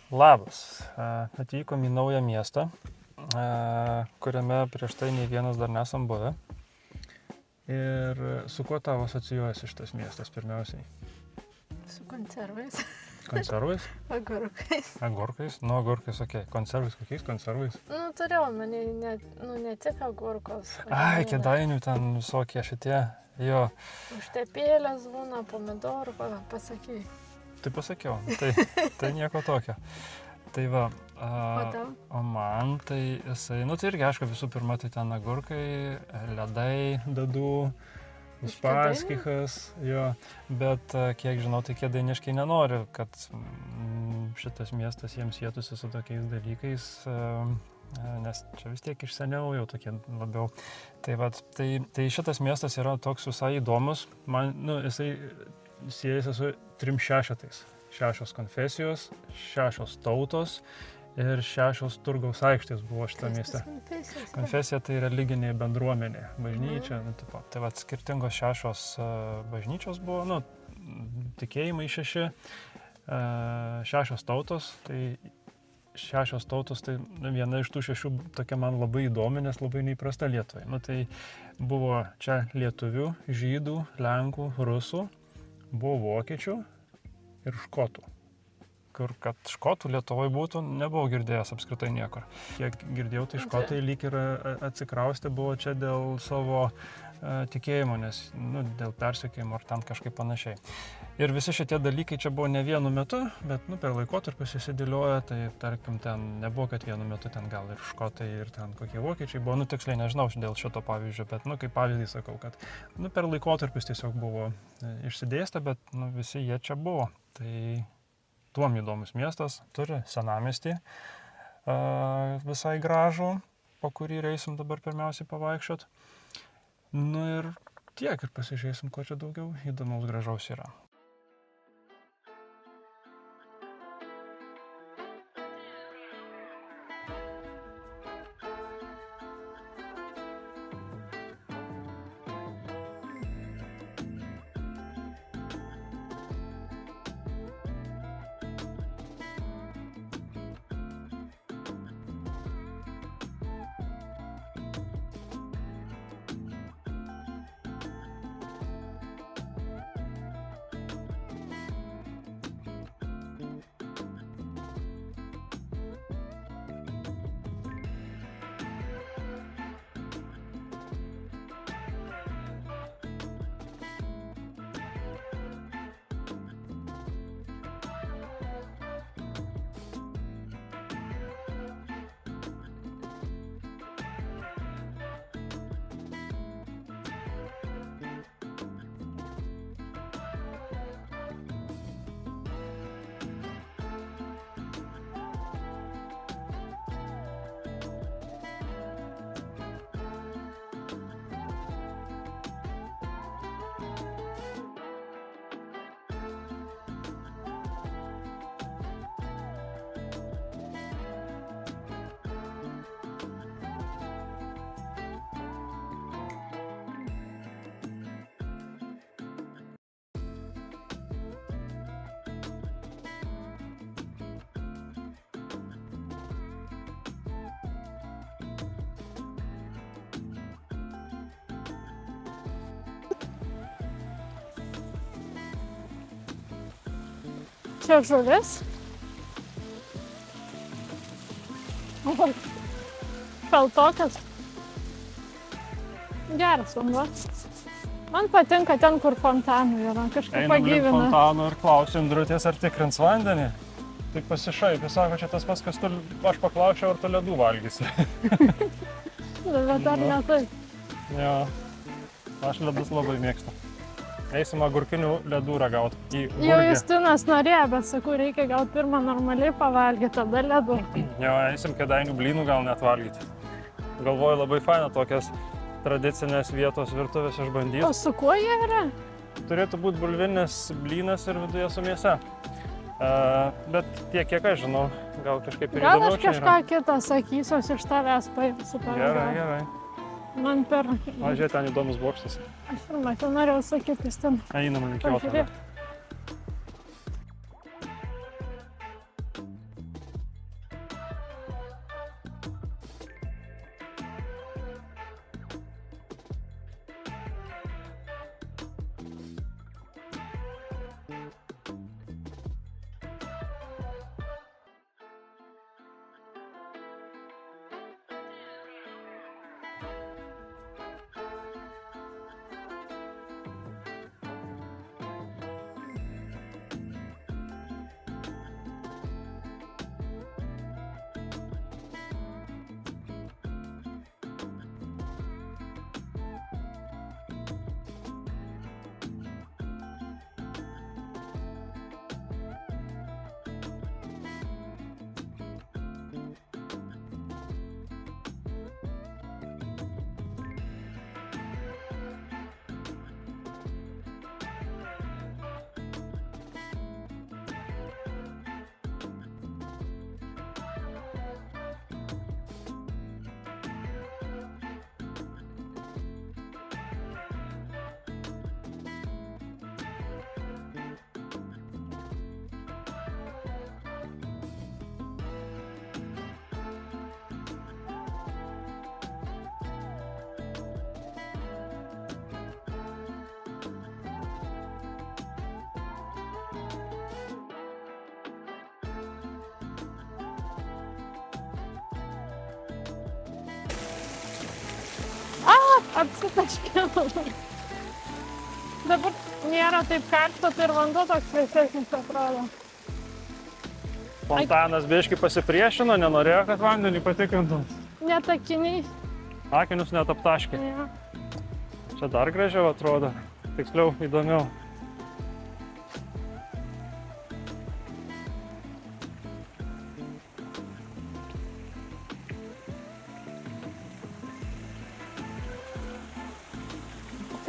Labas. Atvykom į naują miestą, kuriame prieš tai nei vienas dar nesam buvę. Ir su kuo tavo asocijuojasi šitas miestas pirmiausiai? Su konservais. Konservais? Agurkais. Agurkais? Nu, agurkais, okei. Konservais, kokiais konservais? Turėjau, ne tik agurkos. Ai, Kėdainių ten visokie šitie, jo. Užtepėlės būna, pomidorų, pasakai. Tai pasakiau, tai nieko tokio. Tai va, o man tai jisai, tai irgi aišku visų pirma, tai ten agurkai, ledai, dadų, uspaskichas, jo, bet kiek žinau, tai kėdainiškai nenori, kad šitas miestas jiems sietųsi su tokiais dalykais, nes čia vis tiek iš seniau jau tokie labiau. Tai va, tai šitas miestas yra toks visai įdomus, man, jisai siejasi su 3 šešetais. 6 konfesijos, 6 tautos ir 6 turgaus aikštės buvo šitą miestą. Konfesija tai religinė bendruomenė, bažnyčia, tai va, skirtingos 6 bažnyčios buvo, tikėjimai 6, 6 tautos, tai 6 tautos, tai viena iš tų 6 tokia man labai įdomi, nes labai neįprasta Lietuvai. Tai buvo čia lietuvių, žydų, lenkų, rusų, buvo vokiečių ir škotų. Kur kad škotų Lietuvoje būtų, nebuvau girdėjęs apskritai niekur. Kiek girdėjau, tai škotai lyg ir atsikraustė buvo čia dėl savo tikėjimo, nes dėl persekiojimo ar ten kažkaip panašiai. Ir visi šitie dalykai čia buvo ne vienu metu, bet per laikotarpius įsidėlioja, tai tarkim ten nebuvo, kad vienu metu ten gal ir škotai ir ten kokie vokiečiai buvo, tiksliai nežinau dėl šito pavyzdžio, bet kaip pavyzdį sakau, kad per laikotarpius tiesiog buvo išsidėstę, bet visi jie čia buvo. Tai tuom įdomus miestas, turi senamiestį visai gražų, po kurį reisim dabar pirmiausiai pavaikščiot. Ir tiek, ir pasižiūrėsim, ko čia daugiau įdomaus gražaus yra. Čia žuvis. Šaltokas. Geras vanduo. Man patinka ten, kur fontanų yra, kažkaip pagyvina. Einam link fontanų ir klausiu Indrutės, ar tikrins vandenį. Tai pasišaipė, sako, čia tas pats, kas aš paklausiau, ar tu ledų valgysi. Bet ar ne taip? Jo, aš ledus labai mėgstu. Eisim agurkinių ledų ragaut į Gurgę. Jau Justinas norėjo, bet sakau, reikia gal pirmą normaliai pavalgyti, tada ledų. Jo, eisim Kėdainių blynų gal net valgyti. Galvoju, labai faina tokias tradicinės vietos virtuvės išbandyti. O su kuo jie yra? Turėtų būti bulvinis blynas ir viduje su mėsa. Bet tiek, kiek aš žinau, gal kažkaip ir įdomiau čia yra. Gal aš kažką kitą sakysiuos iš tavęs paimsiu. Gerai. Man per... Žiūrėk, ten įdomus bokštas. Aš ir matau, norėjau sakyti, ten. Einam ant jo tada. apsitaškiau. Dabar nėra taip karšta, tai ir vanduo toks vėsesnis atrodo. Fontanas biškį pasipriešino, nenorėjo, kad vandenį patikrintum. Net akiniai. Akinius net aptaškė. Ja. Čia dar gražiau atrodo. Tiksliau, įdomiau.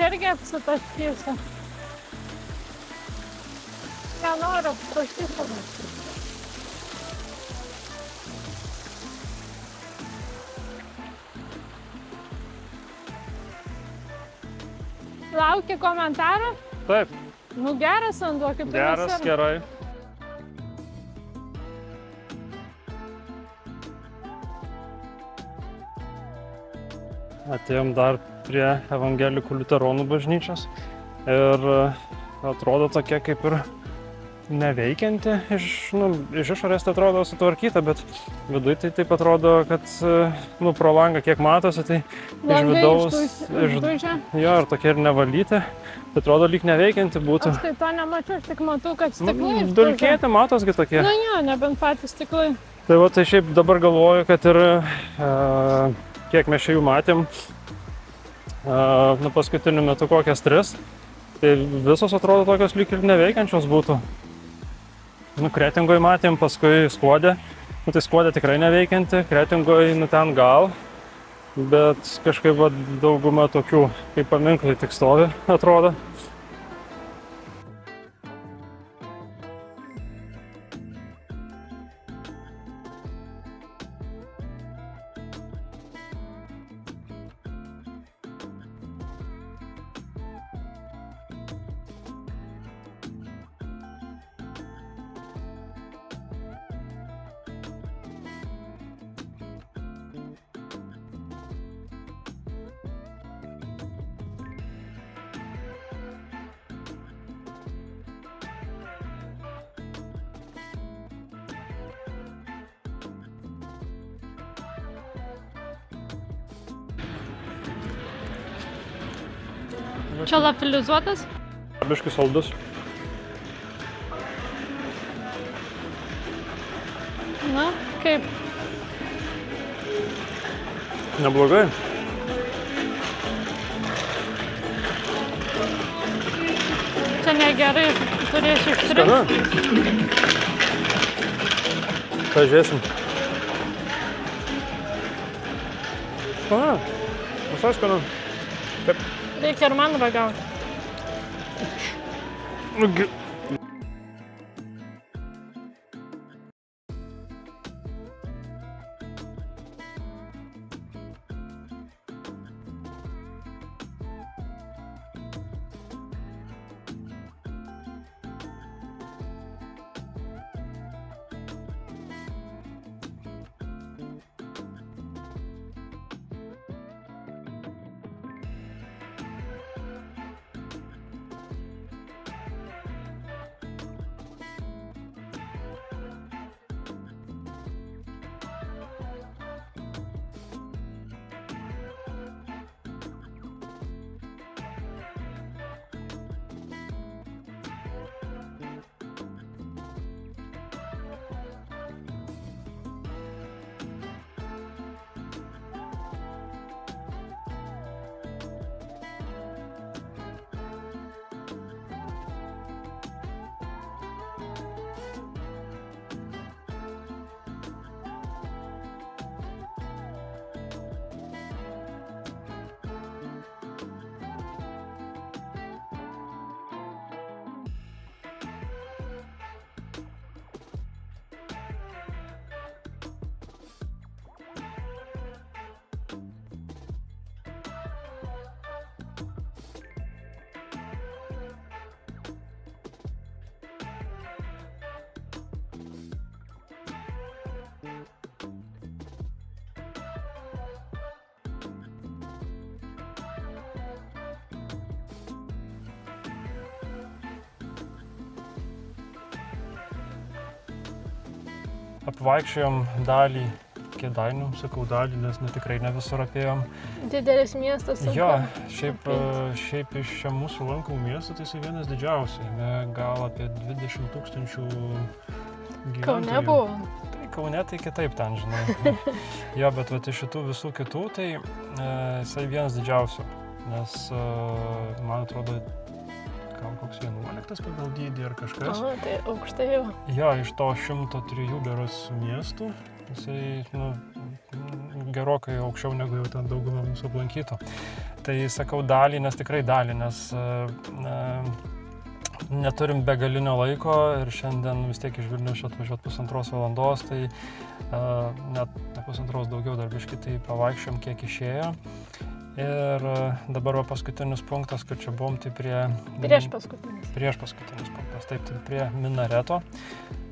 Tai irgi apsitaškysiu. Nenoriu apsitaškysiu. Lauki komentarą? Taip, Nu geras vanduo, kaip ir geras, visur. gerai. Atėjom dar prie evangelikų liuteronų bažnyčios ir atrodo tokia kaip ir neveikianti. Iš išorės tai atrodo sutvarkyta, bet viduj tai taip atrodo, kad pro langą kiek matosi, tai iš vidaus išdužę. Jo, ir tokia ir nevalyti. Tai atrodo lyg neveikianti būtų. Aš tai to nemačiau, aš tik matau, kad stiklai išdužę. Dulkėti matosgi tokie. Nu jo, nebent patys stiklai. Tai va, tai šiaip dabar galvoju, kad ir kiek mes čia jų matėm, paskutiniu metu kokias 3, tai visos atrodo tokios lyg ir neveikiančios būtų. Kretingoj matėm, paskui Skuode, tai Skuode tikrai neveikianti, Kretingoj ten gal, bet kažkaip va, dauguma tokių kaip paminklai tik stovi, atrodo. Čia lafilizuotas? Biškis saldus. Na, kaip? Neblogai. Čia negerai, turėsiu ištrinti. Pažiūrėsim. Visai skanu. Taip. Reikia ir man ragauti. Apvaikščiojom dalį Kėdainių, sakau dalį, nes tikrai ne visur apėjom. Didelis miestas. Jo, šiaip iš čia mūsų lankomų miestų, tai jis vienas didžiausiai, gal apie 20 000 gyventojų. Kaune buvo? Tai Kaune tai kitaip ten, žinai. Jo, bet iš šitų visų kitų, tai jisai vienas didžiausių, nes man atrodo, gal koks 11 pagal dydį ar kažkas. Aha, tai aukštai jau. Jo, iš to 103 berods miestų, jisai, gerokai aukščiau negu jau ten daugumą mūsų aplankytų. Tai sakau dalį, nes tikrai dalį, nes neturim begalinio laiko ir šiandien vis tiek iš Vilniaus atvažiuoti 1,5 valandos, tai net ne 1,5 daugiau dar biškį, tai pavaikščiom kiek išėjo. Ir dabar paskutinis punktas, kad čia buvom, tai Prieš paskutinis punktas, taip, tai prie minareto.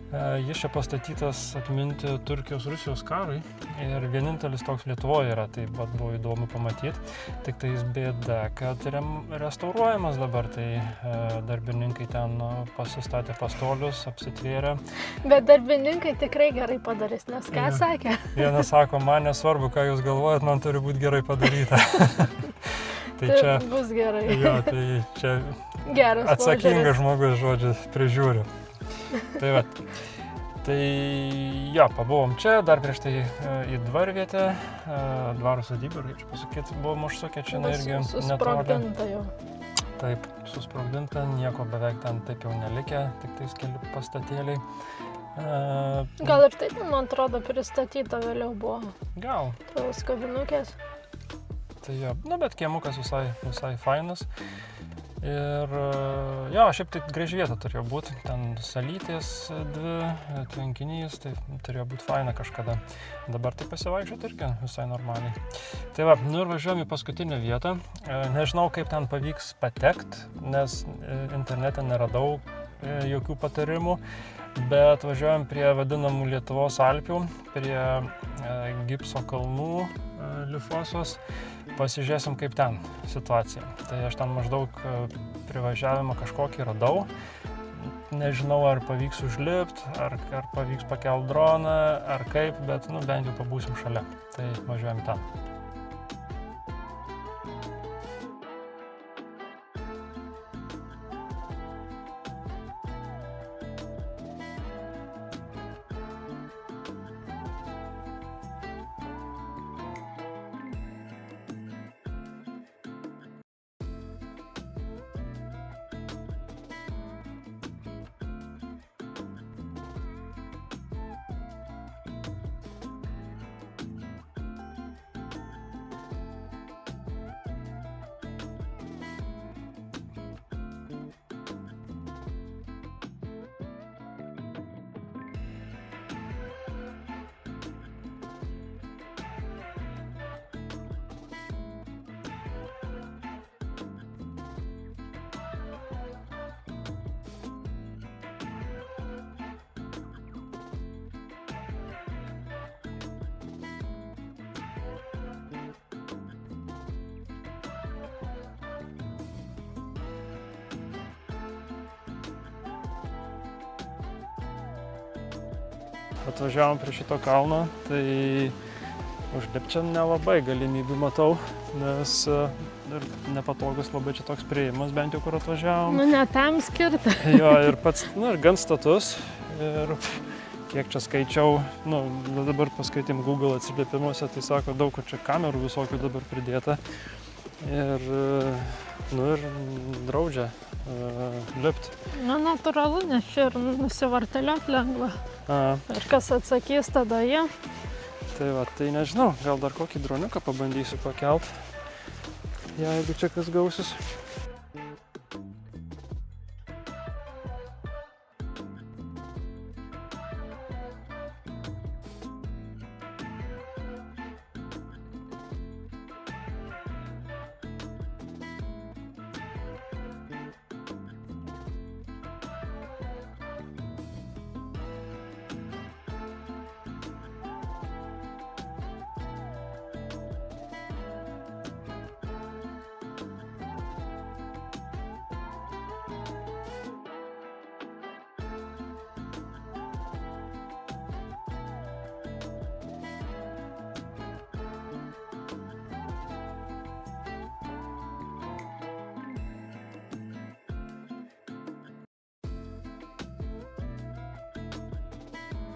Jis čia pastatytas atminti Turkijos-Rusijos karui ir vienintelis toks Lietuvoje yra, tai buvo įdomu pamatyti. Tik tai jis bėda, kad restauruojamas dabar, tai darbininkai ten pasistatė pastolius, apsitvėrė. Bet darbininkai tikrai gerai padarys, nes ką sakė? Vienas sako, man nesvarbu, ką jūs galvojat, man turi būti gerai padaryta. Tai čia bus gerai. Jo, tai čia Geras atsakingas žmogus, žodžiu, prižiūri. Tai va, tai jo, pabuvom čia, dar prieš tai į dvarvietę, dvaro sodybą, kaip čia pasakyti, buvom užsukę čia irgi netoli. Susprogdinta jau. Taip, susprogdinta, nieko beveik ten taip jau nelikė, tik tais keli pastatėliai. Gal ir taip, man atrodo, pristatyta vėliau buvo. Gal. Tos kavinukės. Tai jo, bet kiemukas visai fainas. Ir jo, šiaip tai graži vieta turėjo būti, ten salytės 2, tvenkinys, tai turėjo būti faina kažkada. Dabar tai pasivaikščioti irgi visai normaliai. Tai va, ir važiuojam į paskutinę vietą. Nežinau, kaip ten pavyks patekti, nes internete neradau jokių patarimų, bet važiuojam prie vadinamų Lietuvos Alpių, prie Gipso kalnų Lifosos. Pasižiūrėsim, kaip ten situacija. Tai aš ten maždaug privažiavimą kažkokį radau. Nežinau, ar pavyks užlipti, ar pavyks pakelti droną, ar kaip, bet bent jau pabūsim šalia. Tai važiuojam ten. Atvažiavom prie šito kalno, tai užlipti čia nelabai galimybių matau, nes ir nepatogus labai čia toks priėjimas, bent jau kur atvažiavom. Ne tam skirta. Jo, ir pats, ir gan status, ir kiek čia skaičiau, dabar paskaitėm Google atsiliepimuose, tai sako, daug kur čia kamerų visokių dabar pridėta. Ir draudžia lipti. Natūralu, nes čia ir nusivarteliot lengva. Ir kas atsakys tada jie? Tai va, tai nežinau, gal dar kokį droniuką pabandysiu pakelt, jeigu čia kas gausis.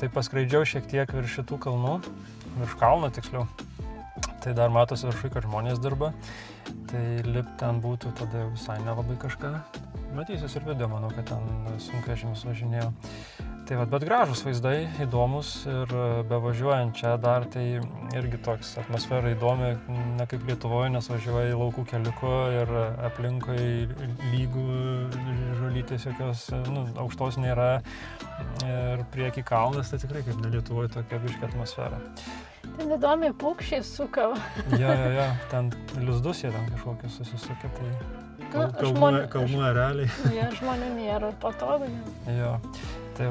tai paskraidžiau šiek tiek virš šitų kalnų, virš kalno tiksliau. Tai dar matosi viršui, kad žmonės dirba. Tai lipt ten būtų tada visai nelabai kažką. Matysis ir video, manau, kad ten sunkvežimis važinėjo. Tai bet gražus vaizdai, įdomus ir bevažiuojant čia dar tai irgi toks atmosfera įdomi, ne kaip Lietuvoje, nes važiuoji laukų keliuku ir aplinkui lygų žolytės jokios, aukštos nėra ir prieki kalnas, tai tikrai kaip ne Lietuvoje tokia biškia atmosfera. Ten įdomiai paukščiai suka. Jo, ten lizdus jie ten kažkokius susisukia, tai kalnų ereliai. Jie žmonių nėra patogu. Jo, tai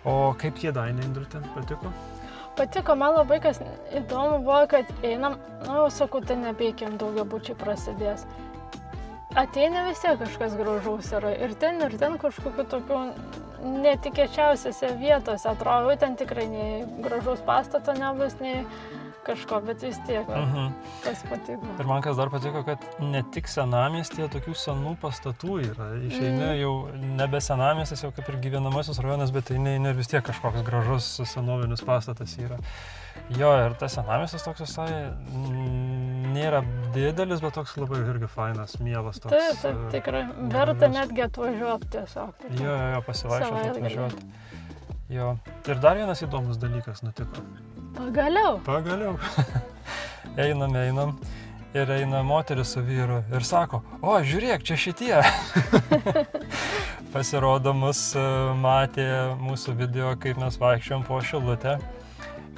o kaip Kėdainiai, Indrute, patiko? Patiko, man labai kas įdomu buvo, kad einam, sakau, ten nebeikim, daugiabučiai prasidės. Ateina vis tiek kažkas gražaus yra ir ten kažkokiu tokiu netikėčiausiose vietose, atrodo, ten tikrai nei gražaus pastato nebus, nei kažko, bet vis tiek tas patiko. Ir man kas dar patiko, kad ne tik senamiestyje tokių senų pastatų yra. Išeini jau nebe senamiestis, jau kaip ir gyvenamasis rajonas, bet eini vis tiek kažkoks gražus senovinis pastatas yra. Jo, ir tas senamiestis toks visai nėra didelis, bet toks labai irgi fainas, mielas toks. Taip, tikrai. Verta netgi atvažiuoti tiesiog. Jo, pasivaiščioti, atvažiuoti. Jo. Ir dar vienas įdomus dalykas nutiko. Pagaliau. Einam. Ir eina moteris su vyru ir sako, žiūrėk, čia šitie. Pasirodo, mus matė mūsų video, kaip mes vaikščiom po Šilutę.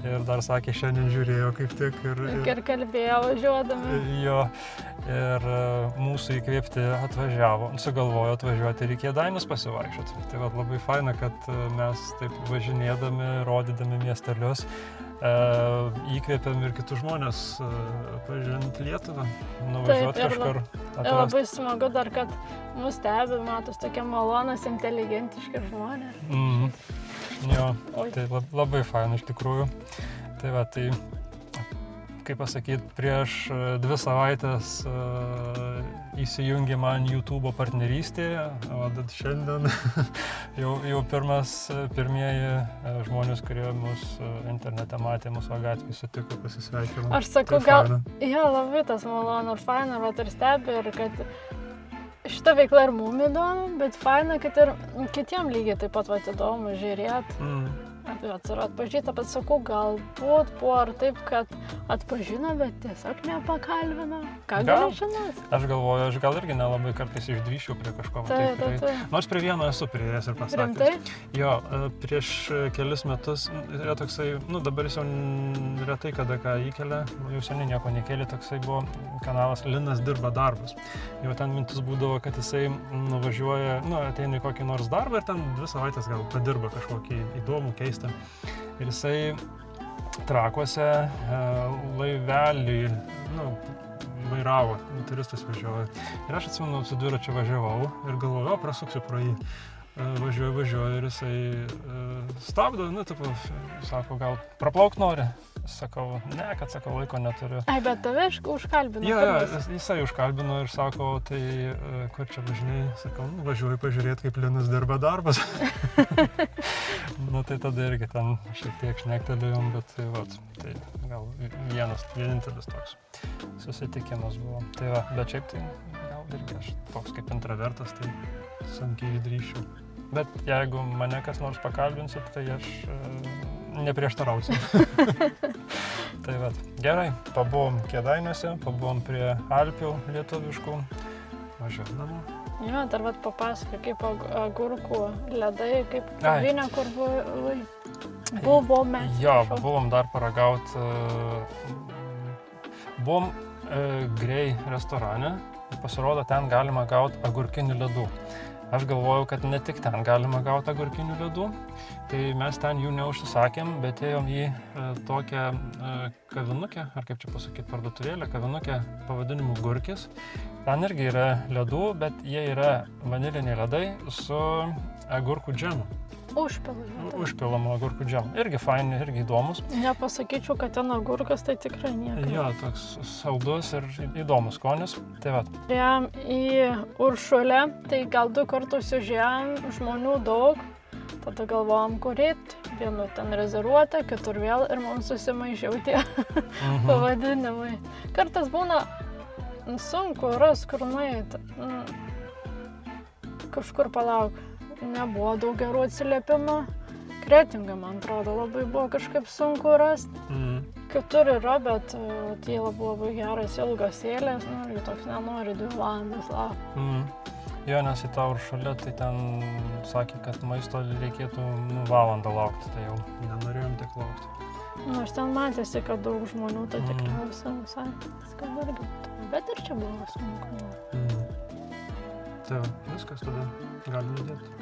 Ir dar sakė, šiandien žiūrėjo kaip tik. Ir kalbėjo važiuodami. Jo. Ir mūsų įkvėpti sugalvojo atvažiuoti ir į Kėdainius pasivaikščioti. Tai labai faina, kad mes taip važinėdami, rodydami miestelius, įkvėpiam ir kitus žmonės pažinti Lietuvą, nuvažiuoti kažkur. Labai smagu dar, kad mus stebi, matos tokie malonūs, inteligentiški žmonės. Jo, tai labai faina iš tikrųjų. Tai kaip pasakyti, prieš 2 savaitės įsijungė man YouTube partnerystė, o šiandien jau pirmieji žmonės, kurie mus internete matė, mūsų gatvėje sutiko, pasisveikino. Aš sakau, labai tas malonu ir faina, ir stebi, ir kad šita veikla ir mum įdomu, bet faina, kad ir kitiem lygiai taip pat įdomu žiūrėti. Atpažįsta, bet sakau, galbūt buvo ar taip, kad atpažino, bet tiesiog nepakalbino. Ką gali žinoti? Aš galvoju, aš gal irgi nelabai kartais išdrįščiau prie kažko. Taip. Nors prie vieno esu priėjęs ir pasakęs. Rimtai? Jo, prieš kelis metus yra toksai, dabar jis jau retai kada ką įkelia, jau seniai nieko nekėlė, toksai buvo kanalas Linas dirba darbus. Jau ten mintis būdavo, kad jisai nuvažiuoja, ateina į kokį nors darbą ir ten 2 savaitės gal padirba kažkokį įdomų, keistą. Ir jisai Trakuose laivelį, vairavo, turistus važiuoja. Ir aš atsimenu, su dviračiu važiavau ir galvojau, prasuksiu pro jį. Važiuoju ir jisai stabdo, sako, gal praplaukt nori? Sakau, ne, kad laiko neturiu. Bet tave užkalbino. Jo, jisai užkalbino ir sako, tai kur čia važinėjai? Sakau, važiuoju pažiūrėti, kaip Linas dirba darbas. Tai tada irgi ten šiek tiek šnektelėjom, bet tai gal vienintelis toks susitikimas buvo. Bet šiaip tai gal irgi aš toks kaip intravertas, tai sunkiai įdrįščiau. Bet jeigu mane kas nors pakalbinsit, tai aš neprieštarausiu. Tai gerai, pabuvom Kėdainiuose, pabuvom prie Alpių lietuviškų, važiuojam namo. Jo, dar papasakok, kaip agurkų ledai, kaip kavinė, kur buvome. Jo, buvom dar paragaut, buvom Grey restorane, pasirodo, ten galima gauti agurkinių ledų. Aš galvojau, kad ne tik ten galima gauti agurkinių ledų, tai mes ten jų neužsisakėm, bet ėjom į tokią kavinukę, ar kaip čia pasakyti, parduotuvėlę, kavinukę pavadinimu Gurkis. Ten irgi yra ledų, bet jie yra vaniliniai ledai su agurkų džemu. Užpilamo agurkų džemu. Irgi faini, irgi įdomus. Nepasakyčiau, kad ten agurkas, tai tikrai niekas. Jo, toks saldus ir įdomus skonis. Tai Ėjom į Uršulę, tai gal 2 kartus užėjom, žmonių daug. Tada galvojom, kur eit, vienu ten rezervuota, kitur vėl ir mums susimaišiau tie pavadinimai. Kartais būna sunku ras, kur nueit. Kažkur palauk, nebuvo daug gerų atsiliepimų. Kretingą, man atrodo, labai buvo kažkaip sunku rasti. Kitur yra, bet tie labai geras ilgas eilės, ir toks nenori 2 valandas laukti. Jo, nes į Taurų šalia, tai ten sakė, kad maisto reikėtų valandą laukti, tai jau nenorėjom tiek laukti. Nors ten matėsi, kad daug žmonių, tai tikriausiai visai viskas irgi. Bet ir čia buvo sunku. Tai viskas tada, galim judėti.